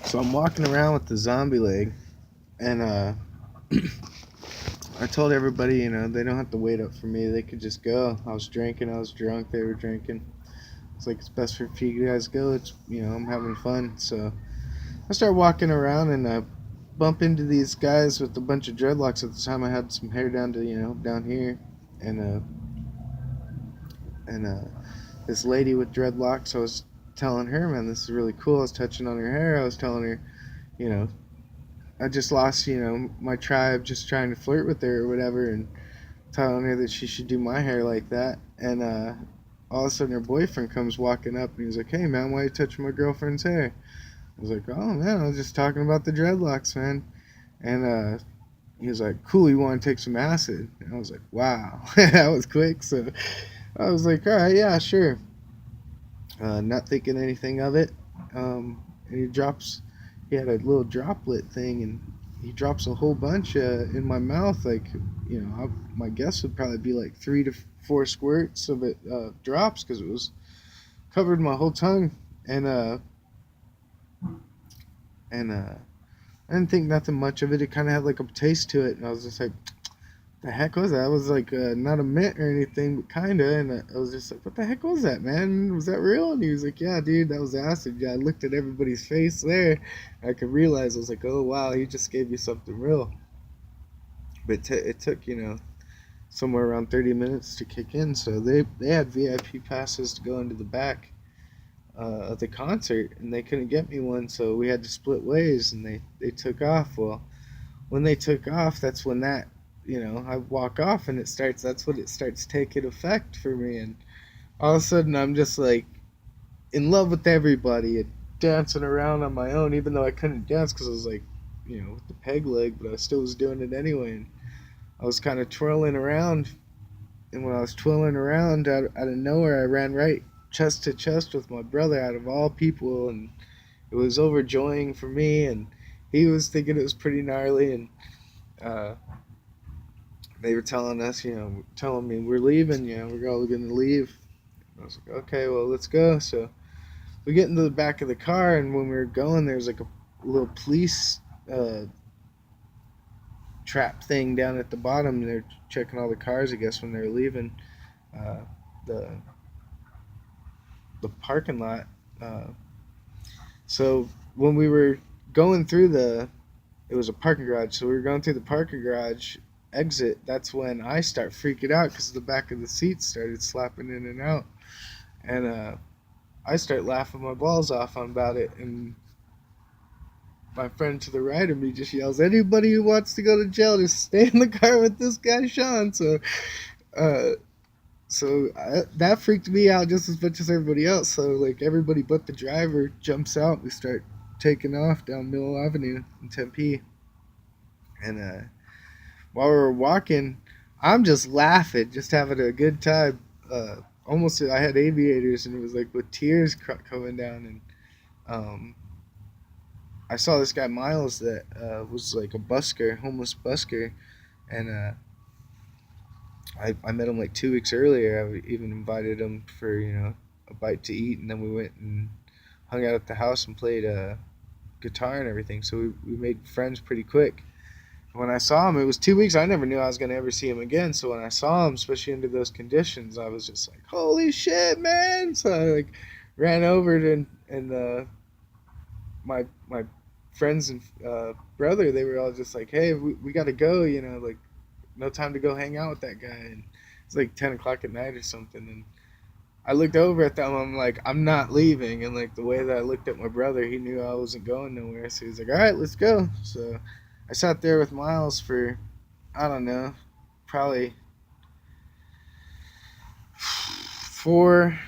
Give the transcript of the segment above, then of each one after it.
So I'm walking around with the zombie leg, and I told everybody, they don't have to wait up for me. They could just go. I was drinking. I was drunk. They were drinking. It's like, it's best for you guys to go. It's, I'm having fun. So I start walking around, and I bump into these guys with a bunch of dreadlocks. At the time, I had some hair down to, down here, and this lady with dreadlocks. I was telling her, man, this is really cool. I was touching on her hair. I was telling her, you know, I just lost, my tribe just trying to flirt with her or whatever, and telling her that she should do my hair like that. And all of a sudden, her boyfriend comes walking up, and he's like, "Hey, man, why are you touching my girlfriend's hair?" I was like, "Oh, man, I was just talking about the dreadlocks, man." And he was like, "Cool, you want to take some acid?" And I was like, "Wow." That was quick. So I was like, "All right, yeah, sure." Not thinking anything of it. And he had a little droplet thing, and he drops a whole bunch in my mouth. Like, my guess would probably be like 3 to 4 squirts of it drops, because it was covered my whole tongue. And I didn't think nothing much of it. It kind of had like a taste to it, and I was just like, the heck was that? It was like not a mint or anything, but kinda. And I was just like, what the heck was that, man? Was that real? And he was like, yeah, dude, that was acid. Yeah, I looked at everybody's face there. I could realize, I was like, oh wow, he just gave you something real. But it took, somewhere around 30 minutes to kick in. So they had VIP passes to go into the back of the concert, and they couldn't get me one, so we had to split ways, and they took off. Well, when they took off, that's when I walk off, and that's when it starts taking effect for me. And all of a sudden, I'm just like in love with everybody and dancing around on my own, even though I couldn't dance because I was like, with the peg leg, but I still was doing it anyway. And I was kind of twirling around, and when I was twirling around, out of nowhere, I ran right chest to chest with my brother, out of all people. And it was overjoying for me, and he was thinking it was pretty gnarly. And uh, they were telling us, telling me we're leaving, we're all going to leave. I was like, okay, well, let's go. So we get into the back of the car, and when we were going, there's like a little police uh, trap thing down at the bottom. They're checking all the cars, I guess, when they're leaving uh, the the parking lot. Uh, so when we were going through it was a parking garage. So we were going through the parking garage exit. That's when I start freaking out because the back of the seat started slapping in and out, and I start laughing my balls off about it. And my friend to the right of me just yells, "Anybody who wants to go to jail, just stay in the car with this guy, Sean." So, uh, that freaked me out just as much as everybody else. So, like, everybody but the driver jumps out. We start taking off down Mill Avenue in Tempe. And while we were walking, I'm just laughing, just having a good time. Almost, I had aviators, and it was like with tears coming down. And um, I saw this guy Miles that was like a busker, homeless busker, and I met him like 2 weeks earlier. I even invited him for a bite to eat, and then we went and hung out at the house and played guitar and everything. So we made friends pretty quick. When I saw him, it was 2 weeks. I never knew I was gonna ever see him again. So when I saw him, especially under those conditions, I was just like, "Holy shit, man!" So I like ran over to, and my friends and brother, they were all just like, "Hey, we got to go," like no time to go hang out with that guy. And it's like 10 o'clock at night or something. And I looked over at them. I'm like, I'm not leaving. And like the way that I looked at my brother, he knew I wasn't going nowhere. So he's like, all right, let's go. So I sat there with Miles for, I don't know, probably four,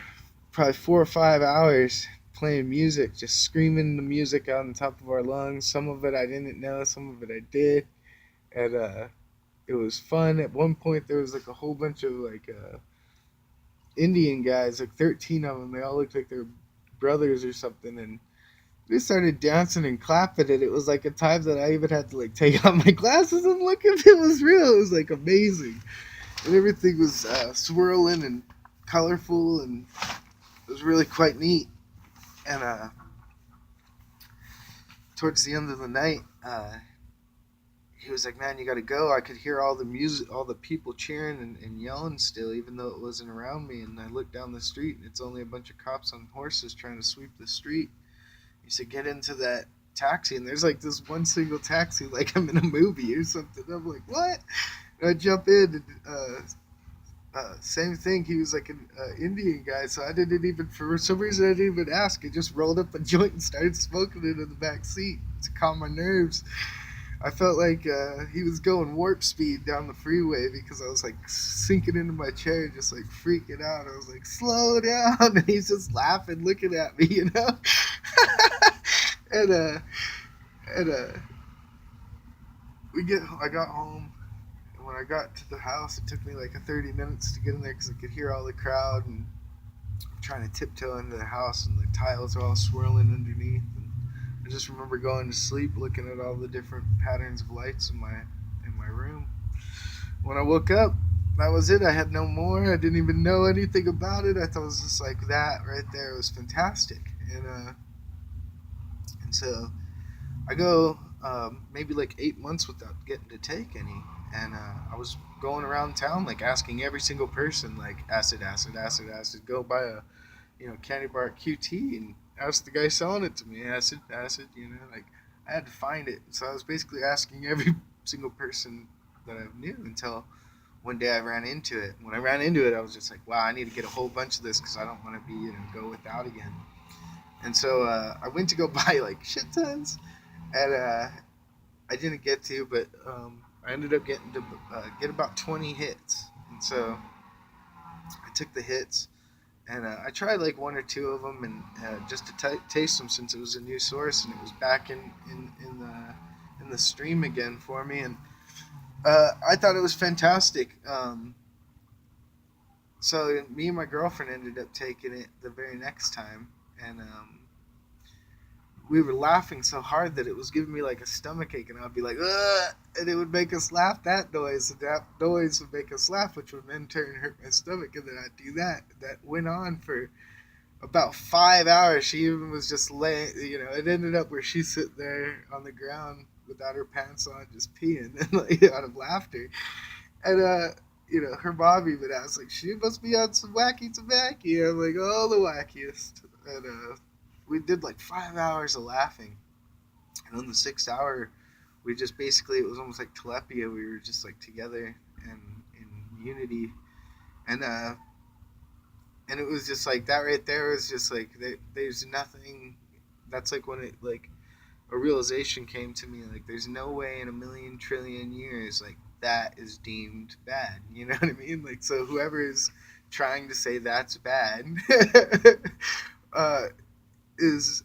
probably 4 or 5 hours playing music, just screaming the music out on top of our lungs. Some of it I didn't know, some of it I did. And it was fun. At one point, there was like a whole bunch of like Indian guys, like 13 of them. They all looked like they were brothers or something, and we started dancing and clapping. And it was like a time that I even had to like take off my glasses and look if it was real. It was like amazing, and everything was swirling and colorful, and it was really quite neat. And towards the end of the night, he was like, "Man, you got to go." I could hear all the music, all the people cheering and yelling still, even though it wasn't around me. And I looked down the street, and it's only a bunch of cops on horses trying to sweep the street. He said, "Get into that taxi," and there's like this one single taxi, like I'm in a movie or something. I'm like, "What?" And I jump in, and same thing. He was like an Indian guy, so I didn't even, for some reason, I didn't even ask. I just rolled up a joint and started smoking it in the back seat to calm my nerves. I felt like he was going warp speed down the freeway because I was like sinking into my chair, just like freaking out. I was like, "Slow down," and he's just laughing, looking at me, you know. and uh, and I got home. And when I got to the house, it took me like 30 minutes to get in there because I could hear all the crowd and trying to tiptoe into the house, and the tiles are all swirling underneath. And I just remember going to sleep, looking at all the different patterns of lights in my room. When I woke up, that was it. I had no more. I didn't even know anything about it. I thought it was just like that right there. It was fantastic, and so I go maybe like 8 months without getting to take any, and I was going around town like asking every single person like acid, acid, acid, acid. Go buy a candy bar at QT and ask the guy selling it to me acid, acid. Like I had to find it. So I was basically asking every single person that I knew until one day I ran into it. When I ran into it, I was just like, wow, I need to get a whole bunch of this because I don't want to be go without again. And so I went to go buy like shit tons, and I didn't get to, but I ended up getting to get about 20 hits. And so I took the hits, and I tried like one or two of them, and just to taste them since it was a new source and it was back in the stream again for me, and I thought it was fantastic. So me and my girlfriend ended up taking it the very next time, and we were laughing so hard that it was giving me like a stomach ache, and I'd be like, ugh, and it would make us laugh. That noise, and that noise would make us laugh, which would in turn hurt my stomach, and then I'd do that. That went on for about 5 hours. She even was just laying, it ended up where she's sitting there on the ground without her pants on, just peeing like, out of laughter. And her mom even asked, like, she must be on some wacky tobacco. I'm like, oh, the wackiest. And we did like 5 hours of laughing. And on the 6th hour, we just basically, it was almost like telepia. We were just like together and in unity. And and it was just like that right there was just like there's nothing. That's like when it like a realization came to me, like there's no way in a million trillion years like that is deemed bad. You know what I mean? Like, so whoever is trying to say that's bad uh, is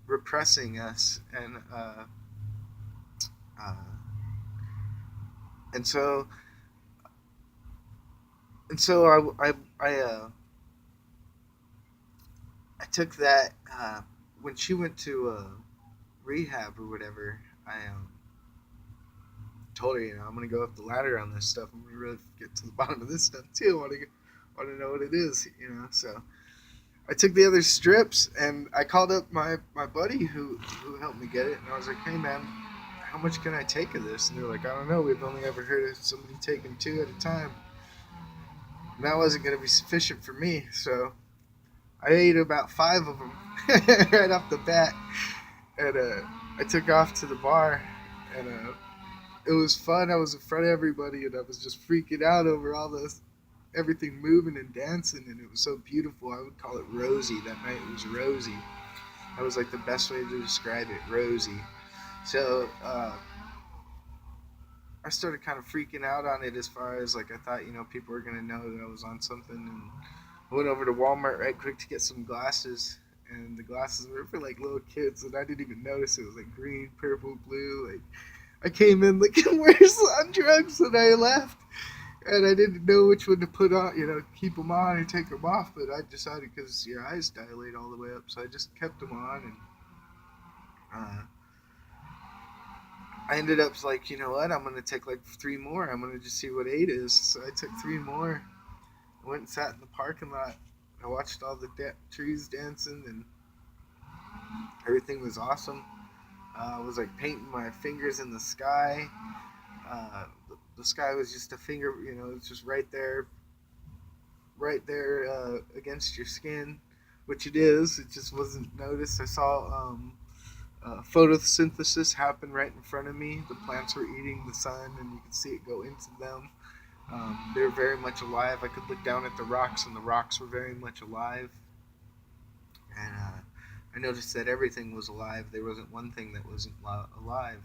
repressing us, uh, and so and so I took that when she went to rehab or whatever. I told her, I'm gonna go up the ladder on this stuff. I'm gonna really get to the bottom of this stuff too. I want to know what it is. So I took the other strips, and I called up my buddy who helped me get it, and I was like, hey man, how much can I take of this? And they're like, I don't know. We've only ever heard of somebody taking 2 at a time. And that wasn't gonna be sufficient for me, so I ate about 5 of them right off the bat, and I took off to the bar, and it was fun. I was in front of everybody, and I was just freaking out over all this, everything moving and dancing, and it was so beautiful. I would call it rosy. That night it was rosy. That was like the best way to describe it, rosy. So I started kind of freaking out on it as far as like I thought, people were gonna know that I was on something, and I went over to Walmart right quick to get some glasses, and the glasses were for like little kids, and I didn't even notice it was like green, purple, blue. Like I came in looking worse on drugs than I left, and I didn't know which one to put on, keep them on or take them off. But I decided because your eyes dilate all the way up, so I just kept them on, and uh, I ended up like, you know what? I'm gonna take like 3 more. I'm gonna just see what 8 is. So I took 3 more. I went and sat in the parking lot. I watched all the trees dancing, and everything was awesome. I was like painting my fingers in the sky. The sky was just a finger, it's just right there against your skin, which it is. It just wasn't noticed. I saw photosynthesis happen right in front of me. The plants were eating the sun, and you could see it go into them. They were very much alive. I could look down at the rocks, and the rocks were very much alive. And I noticed that everything was alive. There wasn't one thing that wasn't alive,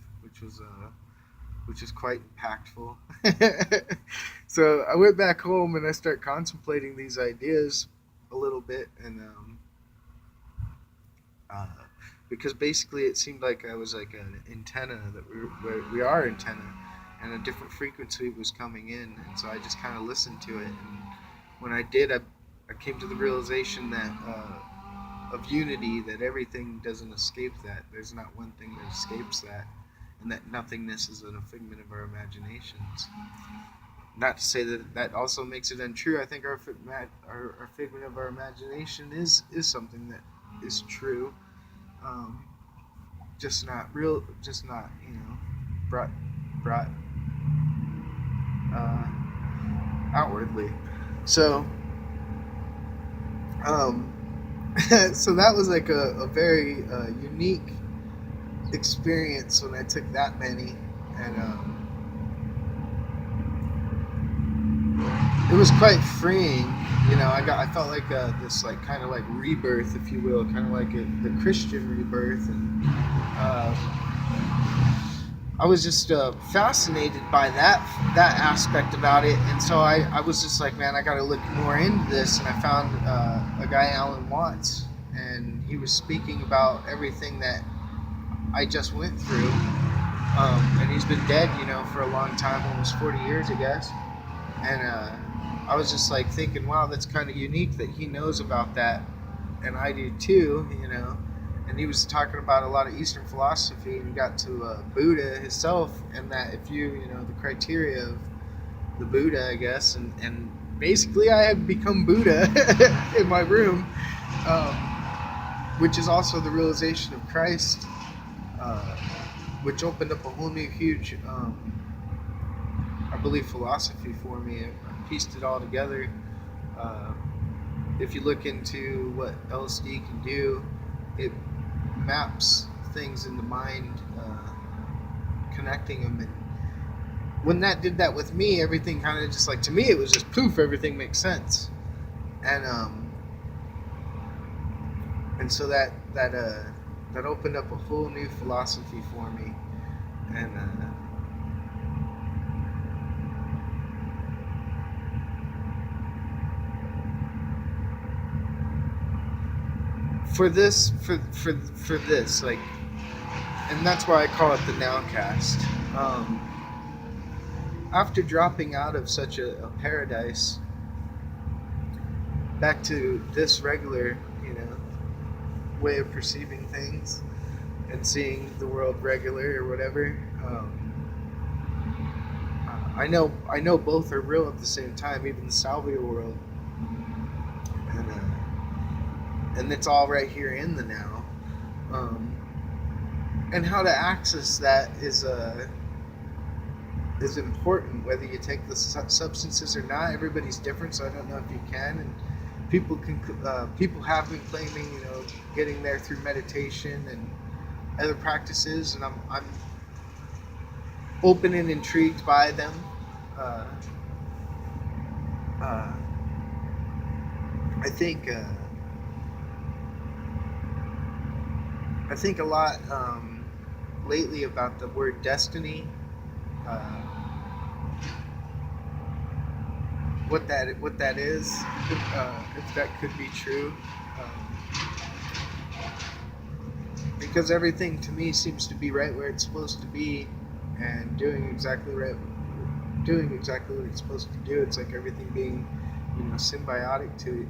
which is quite impactful. So I went back home and I started contemplating these ideas a little bit, and uh, because basically it seemed like I was like an antenna that we are antenna, and a different frequency was coming in, and so I just kind of listened to it, and when I did, I came to the realization that of unity, that everything doesn't escape that. There's not one thing that escapes that, and that nothingness is a figment of our imaginations. Not to say that that also makes it untrue. I think our figment of our imagination is something that is true, um, just not real, just not brought uh, outwardly. So um, so that was like a very unique experience when I took that many, and it was quite freeing. I felt like this like kind of like rebirth, if you will, kind of like the Christian rebirth, and I was just fascinated by that aspect about it, and so I was just like, man, I got to look more into this, and I found a guy, Alan Watts, and he was speaking about everything that I just went through, and he's been dead, for a long time, almost 40 years, I guess. And I was just like thinking, wow, that's kind of unique that he knows about that, and I do too, And he was talking about a lot of Eastern philosophy, and he got to Buddha himself, and that if the criteria of the Buddha, I guess, and basically I have become Buddha in my room, um, which is also the realization of Christ, which opened up a whole new huge, I believe, philosophy for me. I pieced it all together. Uh, if you look into what LSD can do, it maps things in the mind, connecting them. And when that did that with me, everything kind of just like, to me, it was just poof, everything makes sense. And so that opened up a whole new philosophy for me, and for this like, and that's why I call it the Nowcast. After dropping out of such a paradise back to this regular, way of perceiving things and seeing the world regular or whatever, I know both are real at the same time, even the salvia world, and it's all right here in the now. And how to access that is important, whether you take the substances or not. Everybody's different, so I don't know if you can. And people have been claiming, getting there through meditation and other practices, and I'm open and intrigued by them. I think a lot lately about the word destiny, what that is, if that could be true, because everything to me seems to be right where it's supposed to be, and doing exactly what it's supposed to do. It's like everything being, symbiotic to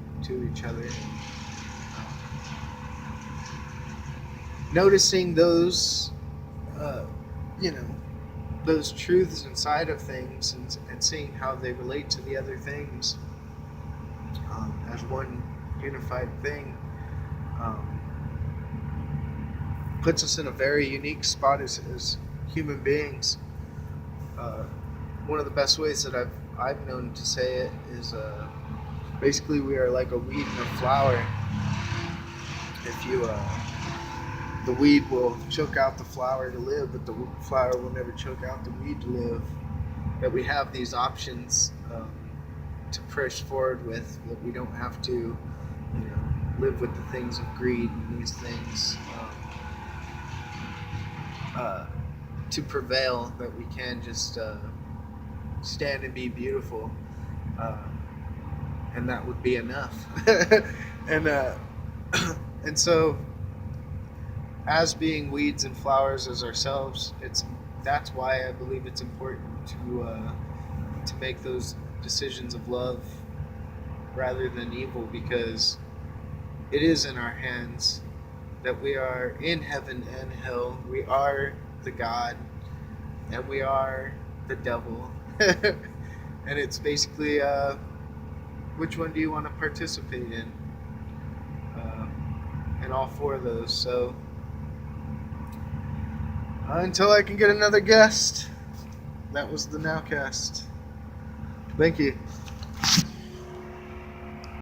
each other. Noticing those, those truths inside of things, and seeing how they relate to the other things, as one unified thing. puts us in a very unique spot as human beings. Uh, One of the best ways that I've known to say it is basically we are like a weed and a flower. If you The weed will choke out the flower to live, but the flower will never choke out the weed to live. That we have these options to push forward with. That we don't have to, live with the things of greed and these things to prevail. That we can just stand and be beautiful, uh, and that would be enough. and and so, as being weeds and flowers as ourselves, that's why I believe it's important to make those decisions of love rather than evil, because it is in our hands. That we are in heaven and hell. We are the God, and we are the devil. And it's basically which one do you want to participate in? And all four of those. So until I can get another guest, that was the Nowcast. Thank you.